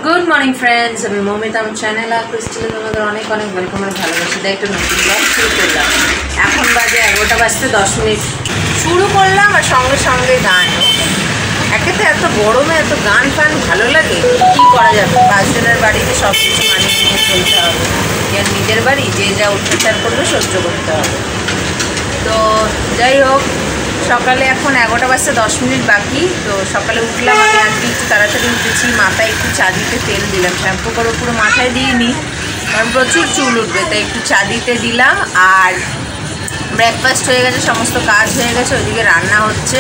Good morning friends আমি মৌমিতা আমার channel আর ক্রিস্টালে তোমাদের অনেক অনেক ওয়েলকাম আর ভালোবাসা দিয়ে একটা নতুন ব্লগ শুরু করলাম। এখন বাজে 11টা বাজতে 10 মিনিট শুরু করলাম আর সঙ্গে সঙ্গে গান। একেতে এত গরমে এত গান ফান ভালো লাগে, কী করা যাবে, 5 দিনের বাড়িতে সব কিছু মানিয়ে নিয়ে চলতে হবে। আর নিজের বাড়ি যে যা অত্যাচার করবে সহ্য করতে হবে। তো যাই হোক, সকালে এখন 11টা বাজতে 10 মিনিট বাকি। তো সকালে উঠলাম, আমি আজকে একটু তাড়াতাড়ি উঠেছি। মাথায় একটু চা দিতে তেল দিলাম, শ্যাম্পু করে পুরো মাথায় দিইনি কারণ প্রচুর চুল উঠবে, তাই একটু চা দিতে দিলাম। আর ব্রেকফাস্ট হয়ে গেছে, সমস্ত কাজ হয়ে গেছে, ওইদিকে রান্না হচ্ছে।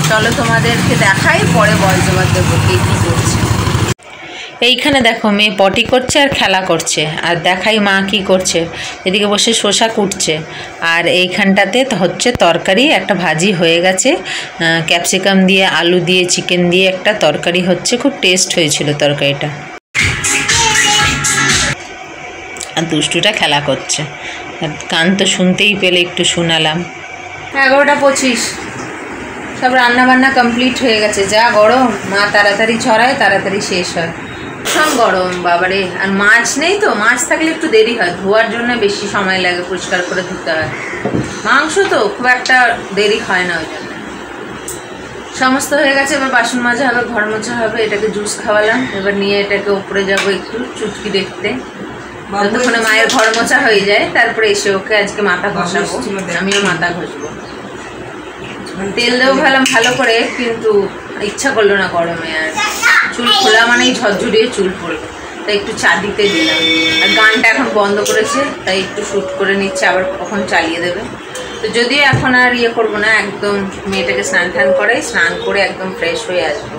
চলো তোমাদেরকে দেখাই, পরে ভয়েস ওভার দেবো কে কী করছে। এইখানে দেখো মেয়ে পটি করছে আর খেলা করছে, আর দেখাই মা কি করছে। এদিকে বসে শসা কুটছে, আর এইখানটাতে হচ্ছে তরকারি, একটা ভাজি হয়ে গেছে, ক্যাপসিকাম দিয়ে আলু দিয়ে চিকেন দিয়ে একটা তরকারি হচ্ছে, খুব টেস্ট হয়েছিল তরকারিটা। আর দুষ্টুটা খেলা করছে, গান তো শুনতেই পেলে একটু শোনালাম। 11টা 25, সব রান্না বান্না কমপ্লিট হয়ে গেছে। যা গরম, মা তাড়াতাড়ি ছড়ায়, তাড়াতাড়ি শেষ হয়। ভীষণ গরম বাবারে। আর মাছ নেই তো, মাছ থাকলে একটু দেরি হয়, ধোয়ার জন্য বেশি সময় লাগে, পরিষ্কার করে ধুতে হয়। মাংস তো খুব একটা দেরি হয় না, ওই জন্য। সমস্ত হয়ে গেছে, এবার বাসন মাজা হবে, ঘর মোছা হবে। এটাকে জুস খাওয়ালাম, এবার নিয়ে এটাকে উপরে যাবো একটু চুটকি দেখতে। ততক্ষণে মায়ের ঘর মোছা হয়ে যায়, তারপরে এসে ওকে আজকে মাথা ঘষাবো, আমিও মাথা ঘষবো। তেল দেবো ভাবলাম ভালো করে, কিন্তু ইচ্ছা করলো না গরমে। আর চুল খোলা মানেই ঝরঝরিয়ে চুল পড়বে, তাই একটু চা দিতে দিলাম। আর গানটা এখন বন্ধ করেছে, তাই একটু শ্যুট করে নিচ্ছে, আবার কখন চালিয়ে দেবে। তো যদিও এখন আর ইয়ে করবো না, একদম মেয়েটাকে স্নান টান করে, স্নান করে একদম ফ্রেশ হয়ে আসবো।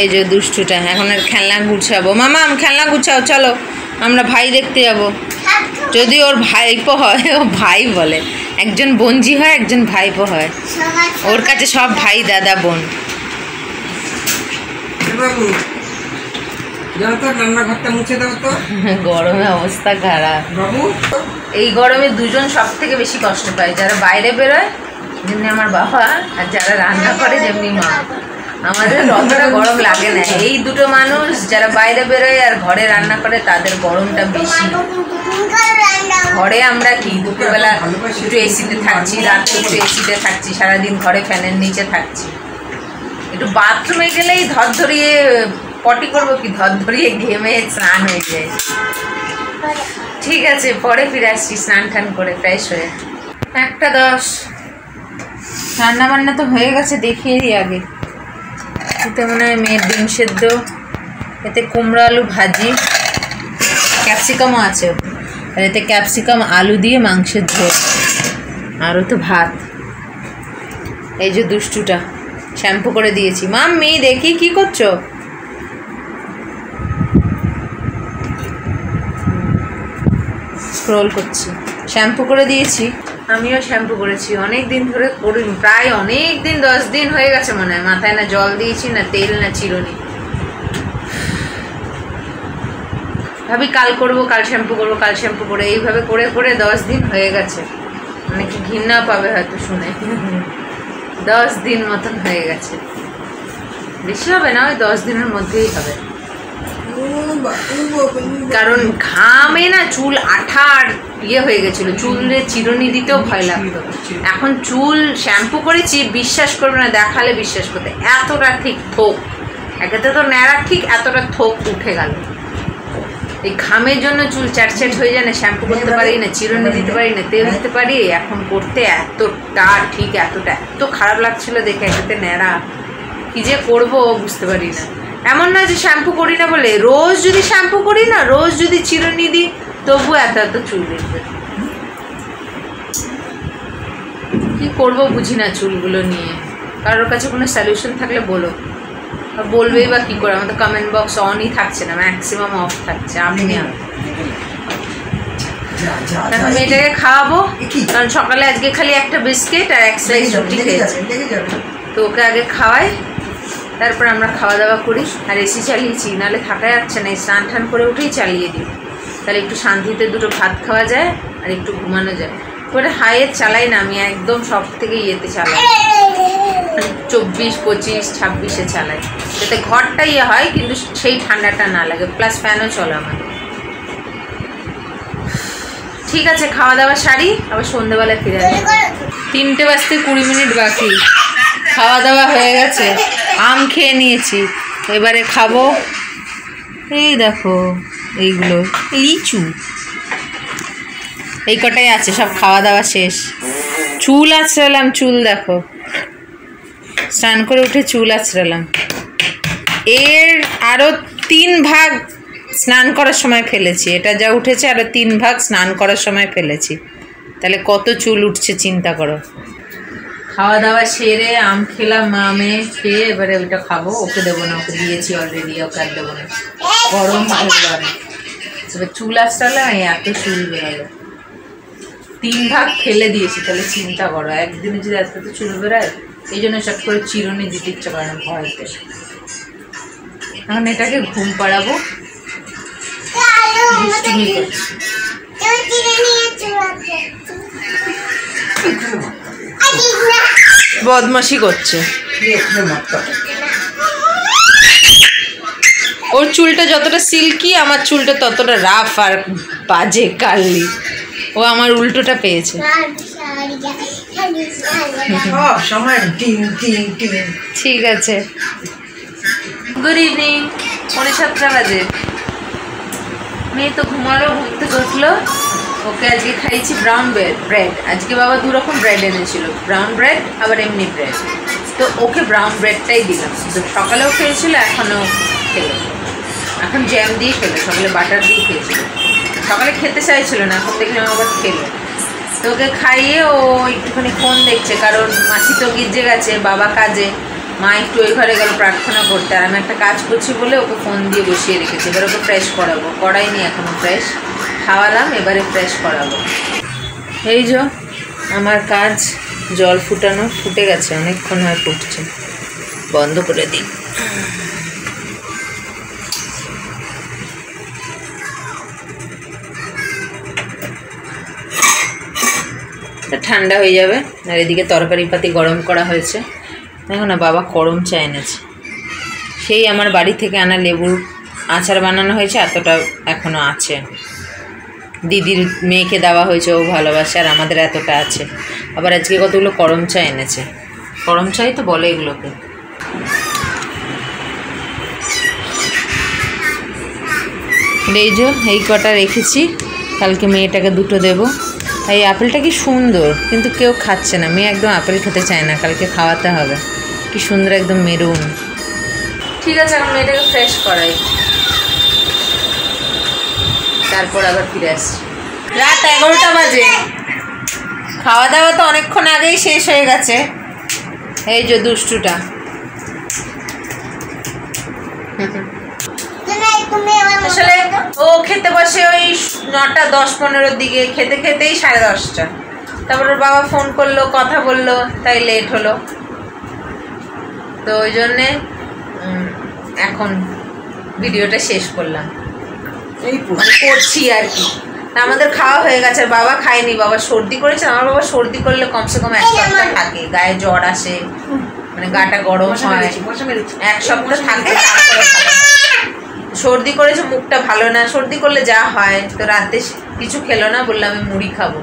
এই যে দুষ্টুটা, এখন আর খেলনা গুছাবো। মামা খেলনা গুছাও, চলো আমরা ভাই দেখতে যাব। যদি ওর ভাইপো হয়, ও ভাই বলে, একজন বোনজি হয়, একজন ভাইপো হয়, ওর কাছে সব ভাই দাদা বোন। গরমে অবস্থা খারাপ, এই গরমে দুজন সব থেকে বেশি কষ্ট পায়, যারা বাইরে বেরোয় যেমনি আমার বাবা, আর যারা রান্না করে যেমনি মা। আমাদের অতটা গরম লাগে না, এই দুটো মানুষ যারা বাইরে বেরোয় আর ঘরে রান্না করে তাদের গরমটা বেশি। ঘরে আমরা কি দুপুরবেলা একটু এসিতে থাকছি, রাতে একটু এসিতে থাকছি, সারাদিন ঘরে ফ্যানের নিচে থাকছি। একটু বাথরুমে গেলেই ধরধরিয়ে পটি করবো কি, ধরধরিয়ে ঘেমে স্নান হয়ে যায়। ঠিক আছে, পরে ফিরে আসছি স্নান টান করে ফ্রেশ হয়ে। 1:10, রান্না বান্না তো হয়ে গেছে, দেখিয়ে দিই আগে। এতে মনে হয় মেয়ের ডিম সেদ্ধ, এতে কুমড়ো আলু ভাজি, ক্যাপসিকামও আছে, আর এতে ক্যাপসিকাম আলু দিয়ে মাংসের ঝোল, আরও তো ভাত। এই যে দুষ্টুটা শ্যাম্পু করে দিয়েছি। মাম্মি দেখি কি করছো? স্ক্রোল করছি। শ্যাম্পু করে দিয়েছি, আমিও শ্যাম্পু করেছি। অনেক দিন ধরে করিনি, প্রায় অনেক দিন, 10 দিন হয়ে গেছে মনে হয়। মাথায় না জল দিয়েছি, না তেল, না চিরুনি। ভাবি কাল করবো, কাল শ্যাম্পু করবো, কাল শ্যাম্পু করে, এইভাবে করে করে 10 দিন হয়ে গেছে। অনেকে ঘৃণা পাবে হয়তো শুনে, 10 দিন মতন হয়ে গেছে। বেশি হবে না, ওই 10 দিনের মধ্যেই হবে। কারণ ঘামে না চুল আঠা আর ইয়ে হয়ে গেছিলো, চুলে চিরুনি দিতেও ভয় লাগতো। এখন চুল শ্যাম্পু করেছি, বিশ্বাস করবে না, দেখালে বিশ্বাস করতে, এতটা ঠিক থোক, একেতে তো ন্যাড়া ঠিক, এতটা থোক উঠে গেল। এই ঘামের জন্য চুল চ্যাটচ্যাট হয়ে যায় না, শ্যাম্পু করতে পারি না, চিরুনি দিতে পারি না, তেল দিতে পারি। এখন করতে এতটা ঠিক, এতটা এত খারাপ লাগছিল দেখে, একেতে ন্যাড়া। কী যে করবো বুঝতে পারি না। এমন না যে শ্যাম্পু করি না বলে, রোজ যদি শ্যাম্পু করি না, রোজ যদি চিরুনি দিই, তবু এত এত চুল উঠবে। কী করবো বুঝি না চুলগুলো নিয়ে। কারোর কাছে কোনো সলিউশন থাকলে বলো। বলবেই বা কী করে, আমার তো কমেন্ট বক্স অনই থাকছে না, ম্যাক্সিমাম অফ থাকছে। আমি এখন মেয়েটাকে খাওয়াবো, কারণ সকালে আজকে খালি একটা বিস্কিট আর 1 স্লাইস রুটি খেয়েছি। তো ওকে আগে খাওয়াই, তারপর আমরা খাওয়া দাওয়া করি। আর এসি চালিয়েছি, নাহলে থাকা যাচ্ছে না। এই স্নান টান করে উঠেই চালিয়ে দিই, তাহলে একটু শান্তিতে দুটো ভাত খাওয়া যায় আর একটু ঘুমানো যায়। করে হাইয়ে চালাই না আমি, একদম সব থেকে ইয়েতে চালাই। 24, 25, 26-এ চালাই, যাতে ঘরটা ইয়ে হয় কিন্তু সেই ঠান্ডাটা না লাগে, প্লাস ফ্যানও চলে আমার। ঠিক আছে, খাওয়া দাওয়া সারি, আবার সন্ধ্যেবেলায় ফিরে আসি। 3টে বাজতে 20 মিনিট বাকি। খাওয়া দাওয়া হয়ে গেছে, আম খেয়ে নিয়েছি, এবারে খাবো। এই দেখো এইগুলো লিচু, এই কটাই আছে, সব খাওয়া দাওয়া শেষ। চুল আঁচড়ালাম, চুল দেখো, স্নান করে উঠে চুল আঁচড়ালাম। এর আরও 3 ভাগ স্নান করার সময় ফেলেছি, এটা যা উঠেছে আরও 3 ভাগ স্নান করার সময় ফেলেছি, তাহলে কত চুল উঠছে চিন্তা করো। খাওয়া দাওয়া সেরে আম খেলাম, আমে খেয়ে এবারে ওইটা খাবো। ওকে দেবো না, ওকে দিয়েছি অলরেডি, ওকে আর দেবো না, গরম হয়ে গেল। এবার চুল আঁচড়ালে এত চুল বেরোলো, 3 ভাগ ফেলে দিয়েছি, তাহলে চিন্তা করো একদিনে যদি এত চুল বেরোয়। এই জন্য চট করে চিরুনি দিতে ইচ্ছা করে না ভয়তে। এখন এটাকে ঘুম পাড়াবো, দুষ্টুমি করছি। বদমাশি করছে। ওর চুলটা যতটা সিল্কি, আমার চুলটা ততটা রাফ আর বাজে কার্লি। ও আমার উল্টোটা পেয়েছে। ঠিক আছে, গুড ইভিনিং। 7:45 বাজে। মেয়ে তো ঘুমালো, ঘুম থেকে উঠলো। ওকে আজকে খাইছি ব্রাউন ব্রেড। আজকে বাবা 2 রকম ব্রেড এনেছিল, ব্রাউন ব্রেড আবার এমনি ব্রেড। তো ওকে ব্রাউন ব্রেডটাই দিলাম। তো সকালেও খেয়েছিল, এখনও খেলো, এখন জ্যাম দিয়ে খেলো, সকালে বাটার দিয়ে খেয়েছিল। সকালে খেতে চাইছিল না, এখন দেখলাম আবার খেলো। তো ওকে খাইয়ে ও একটুখানি ফোন দেখছে, কারণ মাসি তো গির্জে গেছে, বাবা কাজে, মা একটু ওই ঘরে গেল প্রার্থনা করতে, আর আমি একটা কাজ করছি বলে ওকে ফোন দিয়ে বসিয়ে রেখেছি। এবার ওকে ফ্রেশ করাবো, করাইনি এখনও ফ্রেশ, খাওয়ালাম, এবারে ফ্রেশ করাবো। এই যে আমার কাজ, জল ফুটানো, ফুটে গেছে, অনেকক্ষণ হয় ফুটছে, বন্ধ করে দিই। ঠান্ডা হয়ে যাবে। আর এদিকে তরকারি পাতি গরম করা হয়েছে। দেখো না, বাবা করম চা এনেছে, সেই আমার বাড়ি থেকে আনা লেবুর আচার বানানো হয়েছে, এতটা এখনও আছে। দিদির মেয়েকে দেওয়া হয়েছে, ও ভালোবাসে, আর আমাদের এতটা আছে। আবার আজকে কতগুলো করম চা এনেছে, করম চাই তো বলে এগুলোকে। এই যে এই কটা রেখেছি, কালকে মেয়েটাকে 2টো দেবো। এই আপেলটা কি সুন্দর, কিন্তু কেউ খাচ্ছে না, মেয়ে একদম আপেল খেতে চায় না, কালকে খাওয়াতে হবে। কি সুন্দর, একদম মেরুন। ঠিক আছে, এখন মেয়েটাকে ফ্রেশ করাই, তারপর আবার ফিরে আসছি। রাত 11টা বাজে, খাওয়া দাওয়া তো অনেকক্ষণ আগেই শেষ হয়ে গেছে। এই যে দুষ্টুটা, আসলে ও খেতে বসে ওই 9টা 10-15 দিকে, খেতে খেতেই 10:30টা। তারপর ওর বাবা ফোন করলো, কথা বললো, তাই লেট হলো। তো ওই জন্যে এখন ভিডিওটা শেষ করলাম, করছি আর কি। আমাদের খাওয়া হয়ে গেছে, আর বাবা খায়নি, বাবা সর্দি করেছে। আমার বাবা সর্দি করলে কমসে কম 1 সপ্তাহ থাকে, গায়ে জ্বর আসে, মানে গাটা গরম হয়, 1 সপ্তাহ থাকে, তারপরে সর্দি করেছে, মুখটা ভালো না, সর্দি করলে যা হয়। তো রাতে কিছু খেলো না, বললাম আমি মুড়ি খাবো।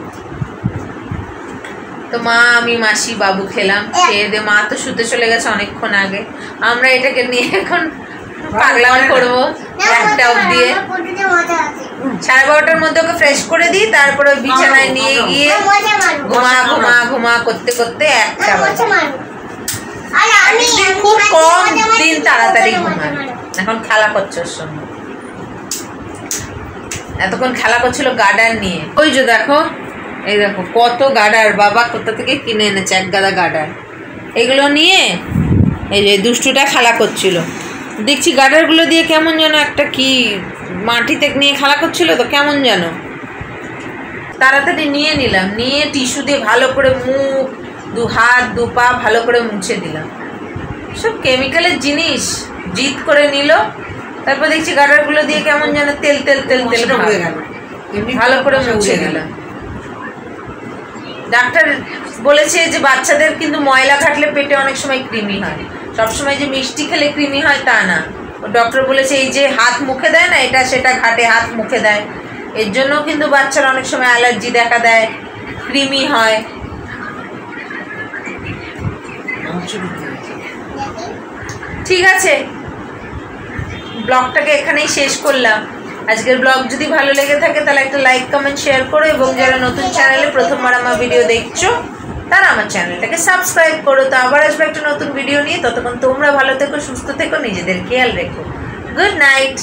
তো মা, আমি, মাসি, বাবু খেলাম, খেয়ে দিয়ে মা তো শুতে চলে গেছে অনেকক্ষণ আগে। আমরা এটাকে নিয়ে এখন পাগলাম করবো 1টা অবধি। 12:30টার মধ্যে ওকে ফ্রেশ করে দিই, তারপরে বিছানায় নিয়ে গিয়ে ঘুমা করতে করতে 1টা বাজে। খুব কম দিন তাড়াতাড়ি ঘুমায়। এখন খেলা করছে ওর সঙ্গে, এতক্ষণ খেলা করছিল গার্ডার নিয়ে। ওই যে দেখো, এই দেখো কত গার্ডার, বাবা কোথা থেকে কিনে এনেছে 1 গাদা গার্ডার। এগুলো নিয়ে এই যে দুষ্টুটা খেলা করছিল। দেখছি গার্ডারগুলো দিয়ে কেমন যেন একটা কি মাটিতে নিয়ে খেলা করছিল, তো কেমন যেন। তাড়াতাড়ি নিয়ে নিলাম, নিয়ে টিস্যু দিয়ে ভালো করে মুখ, 2 হাত 2 পা ভালো করে মুছে দিলাম। সব কেমিক্যালের জিনিস, জিদ করে নিল। তারপর দেখছি গার্ডারগুলো দিয়ে কেমন যেন তেল তেল তেল তেল ভালো করে মুছে দিলাম। ডাক্তার বলেছে যে বাচ্চাদের কিন্তু ময়লা ঘাটলে পেটে অনেক সময় কৃমি হয়, সবসময় যে মিষ্টি খেলে কৃমি হয় তা না। ডক্টর বলেছে এই যে হাত মুখে দেয় না, এটা সেটা ঘাটে হাত মুখে দেয়, এর জন্যও কিন্তু বাচ্চারা অনেক সময় অ্যালার্জি দেখা দেয়, কৃমি হয়। ঠিক আছে, ব্লগটাকে এখানেই শেষ করলাম। আজকের ব্লগ যদি ভালো লেগে থাকে তাহলে একটা লাইক কমেন্ট শেয়ার করো, এবং যারা নতুন চ্যানেলে প্রথমবার আমার ভিডিও দেখছো তারা আমার চ্যানেলটাকে সাবস্ক্রাইব করো। তো আবার আসবে একটা নতুন ভিডিও নিয়ে, ততক্ষণ তোমরা ভালো থেকো, সুস্থ থেকো, নিজেদের খেয়াল রেখো। Good night.